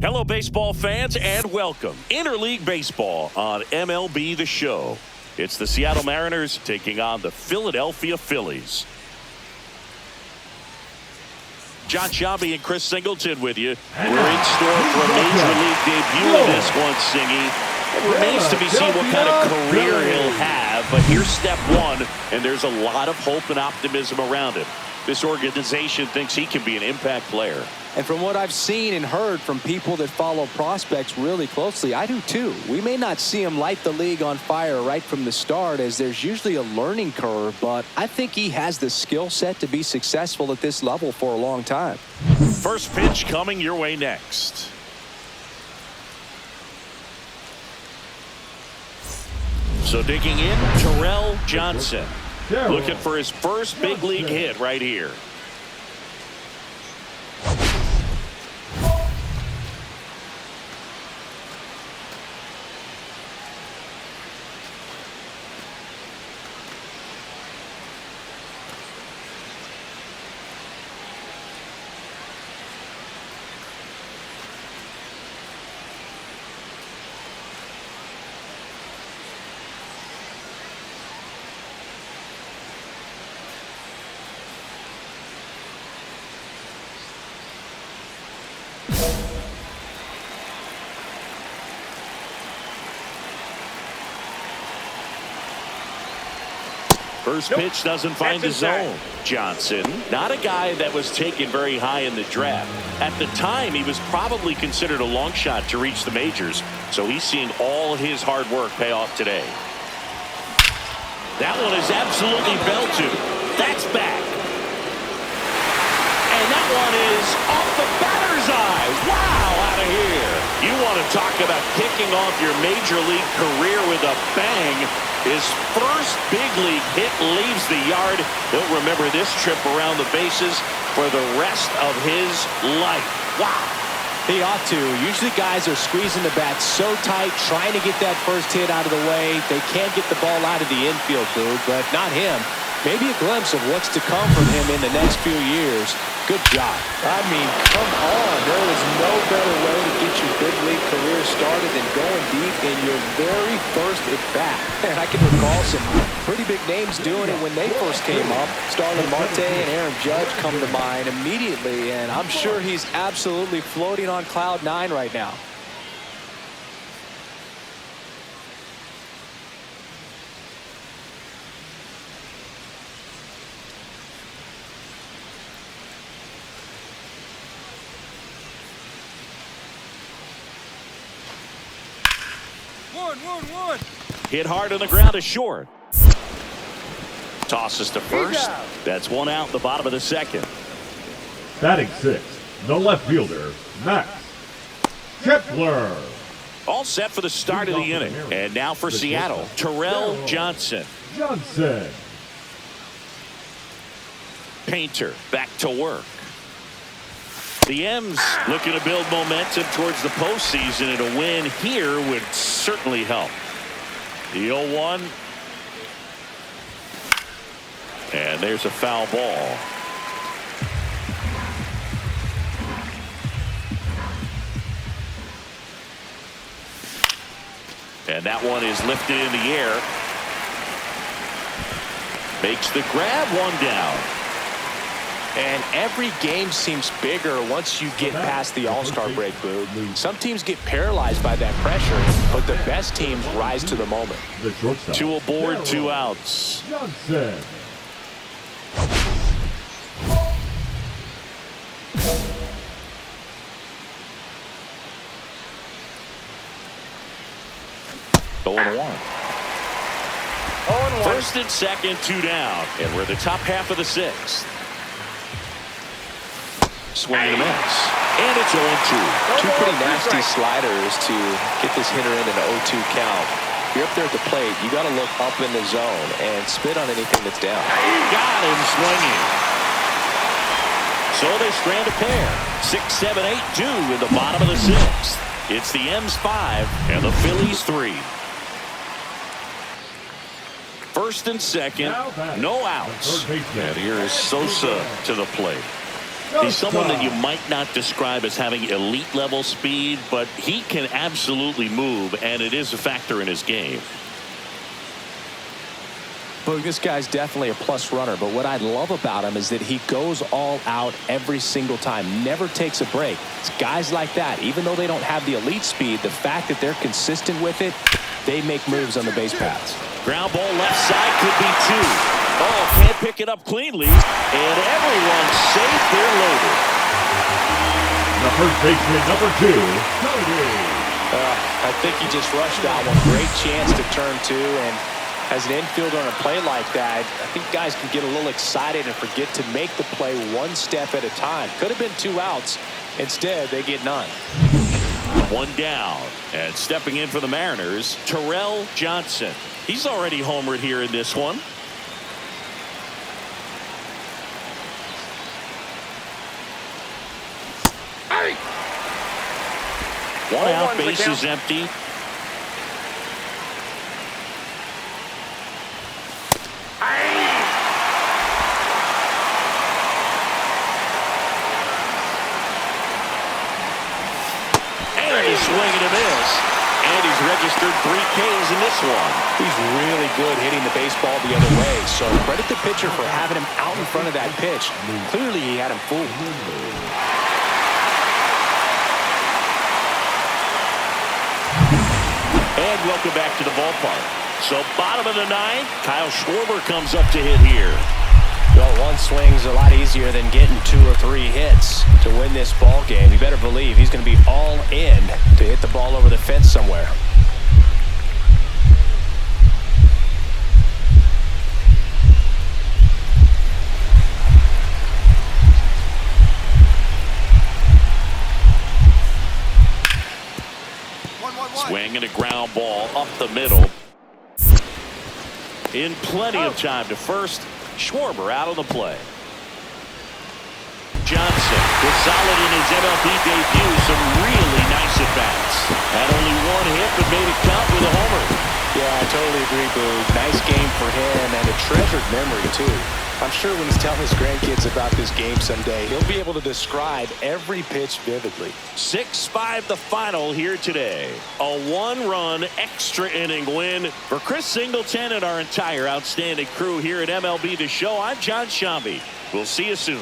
Hello, baseball fans, and welcome. Interleague Baseball on MLB The Show. It's the Seattle Mariners taking on the Philadelphia Phillies. John Shabby and Chris Singleton with you. We're in store for a Major League debut in this one, Singy. It remains to be seen what kind of career he'll have, but here's step one, and there's a lot of hope and optimism around him. This organization thinks he can be an impact player. And from what I've seen and heard from people that follow prospects really closely, I do too. We may not see him light the league on fire right from the start, as there's usually a learning curve, but I think he has the skill set to be successful at this level for a long time. First pitch coming your way next. So digging in, Terrell Johnson. Looking for his first big league hit right here. First pitch doesn't find his zone. Johnson, not a guy that was taken very high in the draft. At the time, he was probably considered a long shot to reach the majors, so he's seeing all his hard work pay off today. That one is absolutely bell to. That's back. And that one is off the batter's eye. Wow, out of here. You want to talk about kicking off your major league career with a bang. His first big league hit leaves the yard. He'll remember this trip around the bases for the rest of his life. Wow. He ought to. Usually guys are squeezing the bat so tight, trying to get that first hit out of the way. They can't get the ball out of the infield, dude, but not him. Maybe a glimpse of what's to come from him in the next few years. Good job. I mean, come on. There is no better way to get your big league career started than going deep in your very first at-bat. And I can recall some pretty big names doing it when they first came up. Starlin Marte and Aaron Judge come to mind immediately, and I'm sure he's absolutely floating on cloud 9 right now. One. Hit hard on the ground is short. Tosses to first. That's one out, the bottom of the second. Batting sixth, the left fielder, Max Kepler. All set for the start of the inning. And now for Seattle, Terrell Johnson. Painter back to work. The M's looking to build momentum towards the postseason, and a win here would certainly help. The 0-1. And there's a foul ball. And that one is lifted in the air. Makes the grab, one down. And every game seems bigger once you get past the All-Star break, Boog. Some teams get paralyzed by that pressure, but the best teams rise to the moment. Two aboard, 2 outs. Johnson. First and second, 2 down. And we're in the top half of the 6th. Swing and a miss. And it's 0-2. Two pretty nasty sliders to get this hitter in an 0-2 count. If you're up there at the plate, you got to look up in the zone and spit on anything that's down. Got him swinging. So they strand a pair. 6, 7, 8, 2 in the bottom of the 6th. It's the M's 5 and the Phillies 3. First and second, no outs. And here is Sosa to the plate. He's someone that you might not describe as having elite level speed, but he can absolutely move, and it is a factor in his game. But this guy's definitely a plus runner, but what I love about him is that he goes all out every single time, never takes a break. It's guys like that, even though they don't have the elite speed, the fact that they're consistent with it, they make moves on the base paths. Ground ball left side could be two. Oh, can't pick it up cleanly, and everyone's safe. They're loaded. The first baseman, number 2, Cody. I think he just rushed that one. Great chance to turn two, and as an infielder on a play like that, I think guys can get a little excited and forget to make the play one step at a time. Could have been 2 outs. Instead, they get none. One down, and stepping in for the Mariners, Terrell Johnson. He's already homered here in this one. One out, base is empty. Swing and a miss, and he's registered 3 Ks in this one. He's really good hitting the baseball the other way, so credit the pitcher for having him out in front of that pitch. Clearly he had him fooled. And welcome back to the ballpark. So bottom of the 9th, Kyle Schwarber comes up to hit here. Well, one swing's a lot easier than getting 2 or 3 hits to win this ball game. You better believe he's going to be all in to hit the ball over the fence somewhere. Swing and a ground ball up the middle. In plenty of time to first. Schwarber out of the play. Johnson was solid in his MLB debut. Some really nice at-bats. Had only 1 hit but made it count with a homer. Yeah, I totally agree, Boog. Nice game for him and a treasured memory, too. I'm sure when he's telling his grandkids about this game someday, he'll be able to describe every pitch vividly. 6-5 the final here today. A 1-run extra inning win for Chris Singleton and our entire outstanding crew here at MLB The Show. I'm John Shambi. We'll see you soon.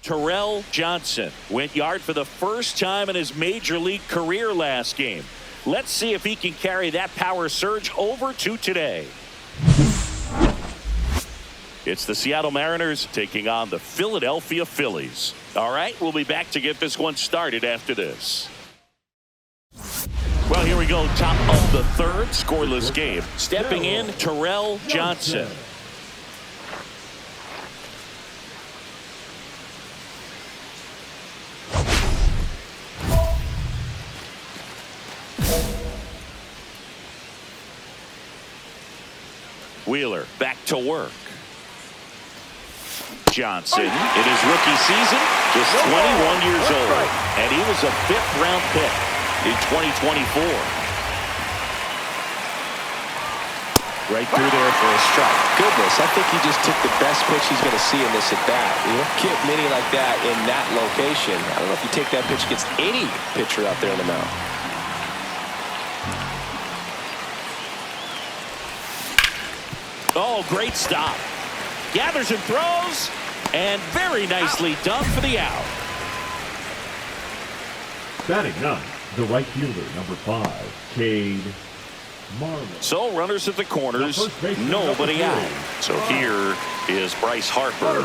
Terrell Johnson went yard for the first time in his major league career last game. Let's see if he can carry that power surge over to today. It's the Seattle Mariners taking on the Philadelphia Phillies. All right, we'll be back to get this one started after this. Well, here we go. Top of the 3rd, scoreless game. Stepping in, Terrell Johnson. Wheeler back to work. Johnson in his rookie season, just 21 years old, and he was a 5th-round pick in 2024. Right through there for a strike. Goodness, I think he just took the best pitch he's going to see in this at-bat. You don't get many like that in that location. I don't know if you take that pitch against any pitcher out there in the mound. Oh, great stop. Gathers and throws, and very nicely done for the out. Batting ninth, the right fielder, number 5, Cade Marlowe. So runners at the corners, nobody out. So here is Bryce Harper.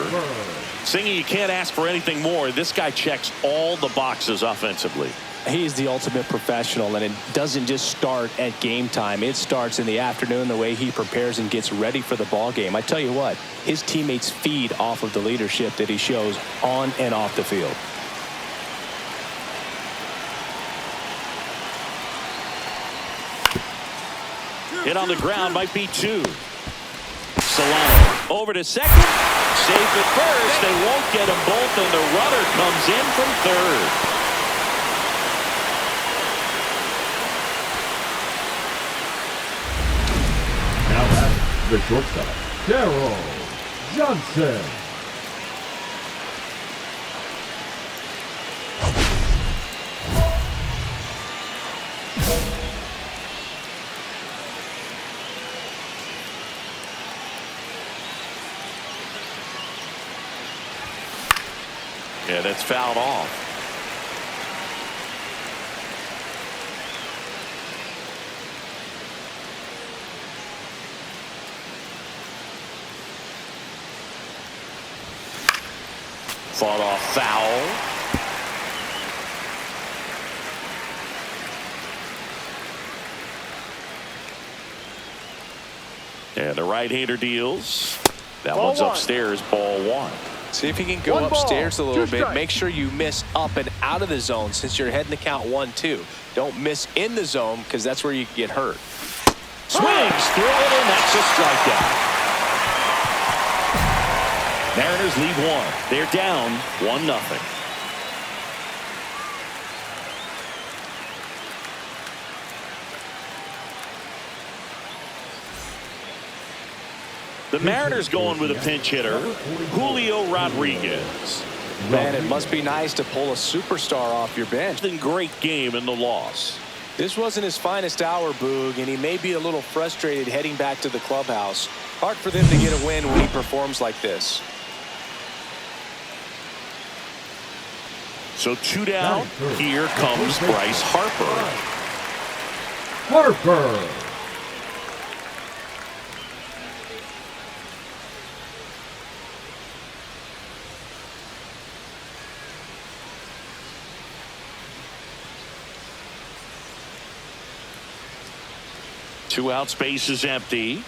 Singy, you can't ask for anything more. This guy checks all the boxes offensively. He's the ultimate professional, and it doesn't just start at game time. It starts in the afternoon, the way he prepares and gets ready for the ball game. I tell you what, his teammates feed off of the leadership that he shows on and off the field. Hit on the ground, might be 2. Solano over to second. Safe at first. They won't get them both, and the runner comes in from third. Now at the shortstop, Darryl Johnson. Yeah, that's fouled off. Fought off foul. And the right-hander deals. That Ball one's one. upstairs, ball 1. See if you can go upstairs a little bit. Make sure you miss up and out of the zone since you're heading to count 1-2. Don't miss in the zone because that's where you get hurt. Swings through it, and that's a strikeout. Mariners lead 1. They're down 1-0. The Mariners going with a pinch hitter, Julio Rodriguez. Man, it must be nice to pull a superstar off your bench. Great game in the loss. This wasn't his finest hour, Boog, and he may be a little frustrated heading back to the clubhouse. Hard for them to get a win when he performs like this. So 2 down. Here comes Bryce Harper. Harper. Two out, space is empty.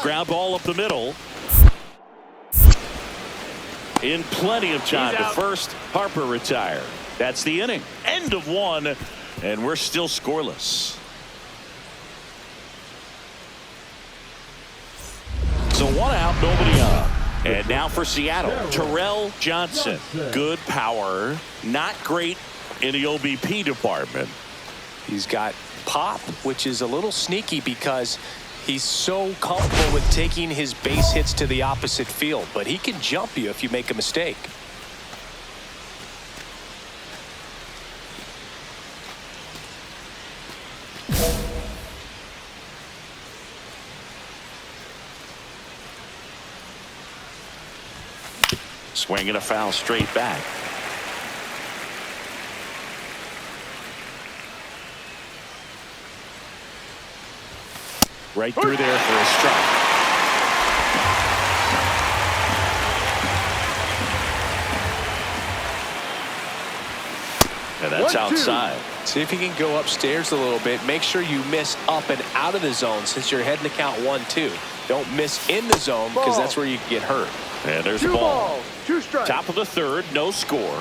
Ground ball up the middle. In plenty of time to first. Harper retired. That's the inning. End of 1, and we're still scoreless. So 1 out, nobody on. And now for Seattle, Terrell Johnson. Good power, not great in the OBP department. He's got pop, which is a little sneaky because he's so comfortable with taking his base hits to the opposite field, but he can jump you if you make a mistake. Swinging a foul straight back. Right through there for a strike. And that's outside. See if you can go upstairs a little bit. Make sure you miss up and out of the zone since you're heading to count 1-2. Don't miss in the zone because that's where you get hurt. And there's the ball. 2 strikes. Top of the 3rd, no score.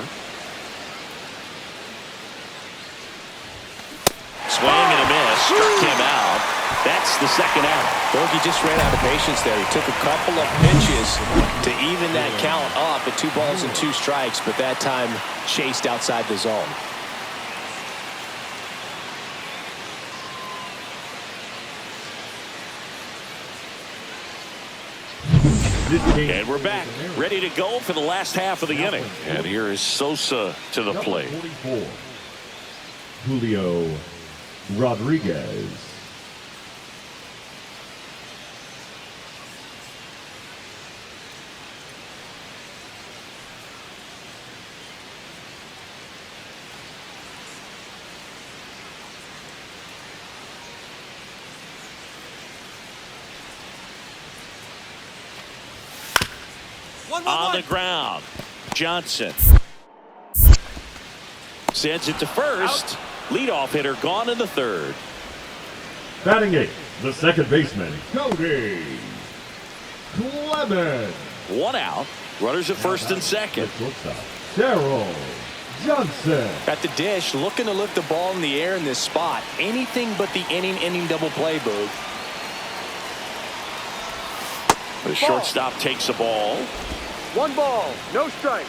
Swing and a miss. Struck him out. That's the 2nd out. Bogey just ran out of patience there. He took a couple of pitches to even that count up at 2 balls and 2 strikes, but that time chased outside the zone. And we're back, ready to go for the last half of the inning. And here is Sosa to the plate. Julio Rodriguez. On the ground, Johnson sends it to first. Leadoff hitter gone in the third. Batting eighth, the second baseman, Cody Clemens. One out. Runners at first and second. Daryl Johnson. At the dish, looking to lift the ball in the air in this spot. Anything but the inning double play, Boog. The shortstop takes the ball. 1 ball, no strikes.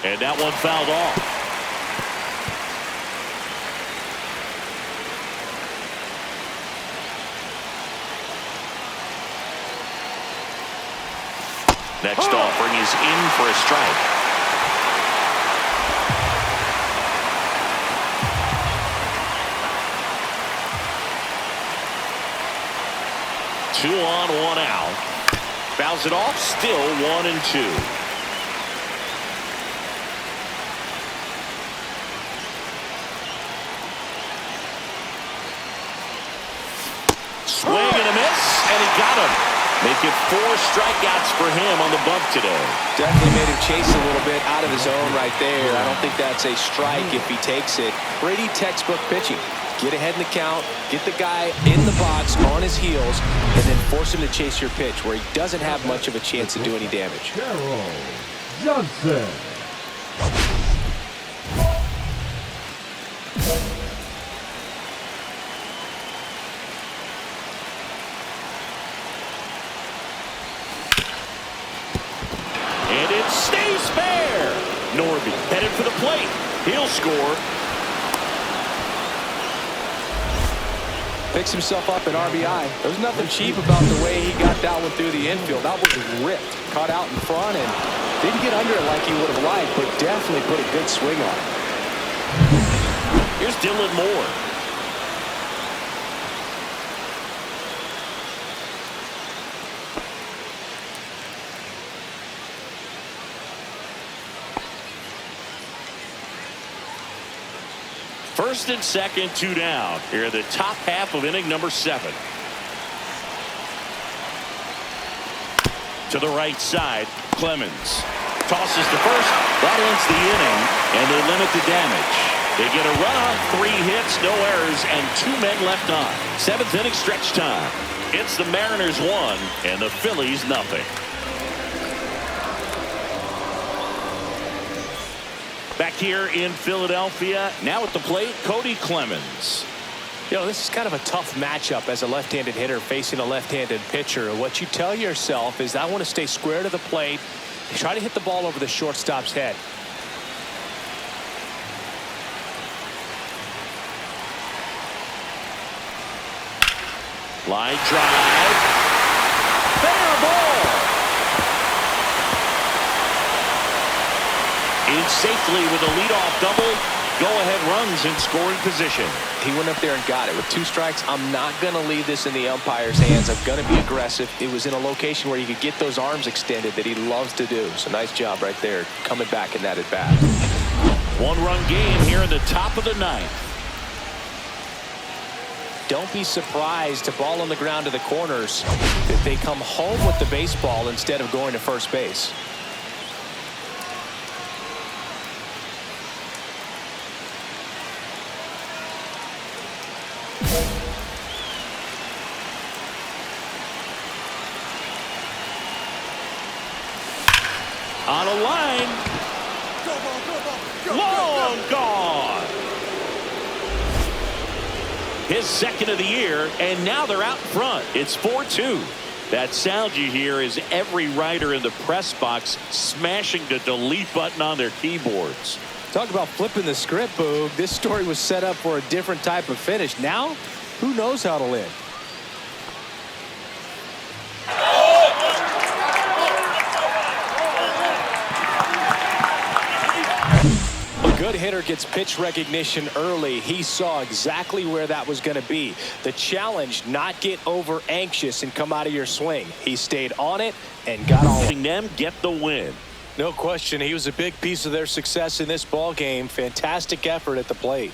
And that one fouled off. Next offering is in for a strike. Two on, 1 out. Fouls it off, still 1-2. Swing and a miss, and he got him. Making 4 strikeouts for him on the bump today. Definitely made him chase a little bit out of his zone right there. I don't think that's a strike if he takes it. Pretty textbook pitching. Get ahead in the count, get the guy in the box on his heels, and then force him to chase your pitch where he doesn't have much of a chance to do any damage. Daryl Johnson. And it stays fair. Norby headed for the plate. He'll score. Picks himself up an RBI. There was nothing cheap about the way he got that one through the infield. That was ripped. Caught out in front and didn't get under it like he would have liked, but definitely put a good swing on it. Here's Dylan Moore. First and second, 2 down. Here in the top half of inning number 7. To the right side, Clemens tosses to first. That ends the inning, and they limit the damage. They get a run on 3 hits, no errors, and 2 men left on. 7th inning stretch time. It's the Mariners 1 and the Phillies nothing. Back here in Philadelphia, now at the plate, Cody Clemens. You know, this is kind of a tough matchup as a left-handed hitter facing a left-handed pitcher. What you tell yourself is, I want to stay square to the plate, try to hit the ball over the shortstop's head. Line drive. Fair ball. In safely with a leadoff double. Go-ahead runs in scoring position. He went up there and got it. With 2 strikes, I'm not going to leave this in the umpire's hands. I'm going to be aggressive. It was in a location where he could get those arms extended that he loves to do. So nice job right there, coming back in that at bat. 1-run game here in the top of the 9th. Don't be surprised to ball on the ground to the corners that they come home with the baseball instead of going to first base. On a line. Long gone. His second of the year, and now they're out in front. It's 4-2. That sound you hear is every writer in the press box smashing the delete button on their keyboards. Talk about flipping the script, Boog. This story was set up for a different type of finish. Now, who knows how it'll end? good hitter gets pitch recognition early, he saw exactly where that was going to be. The challenge, not get over anxious and come out of your swing. He stayed on it and got all of it. Them get the win. No question, he was a big piece of their success in this ball game. Fantastic effort at the plate.